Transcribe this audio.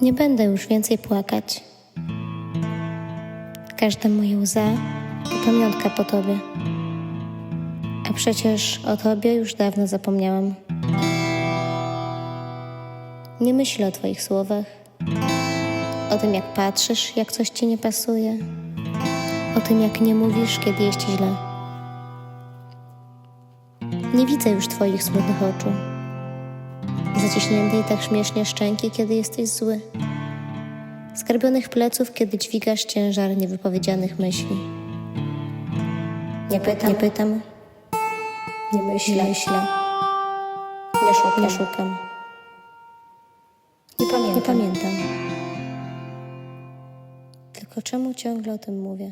Nie będę już więcej płakać. Każda moja łza to pamiątka po tobie. A przecież o tobie już dawno zapomniałam. Nie myślę o twoich słowach, o tym, jak patrzysz, jak coś ci nie pasuje, o tym, jak nie mówisz, kiedy jest ci źle. Nie widzę już twoich smutnych oczu, zaciśniętej tak śmiesznie szczęki, kiedy jesteś zły, skarbionych pleców, kiedy dźwigasz ciężar niewypowiedzianych myśli. Nie pytam, nie myślę, nie szukam. Nie pamiętam. Tylko czemu ciągle o tym mówię?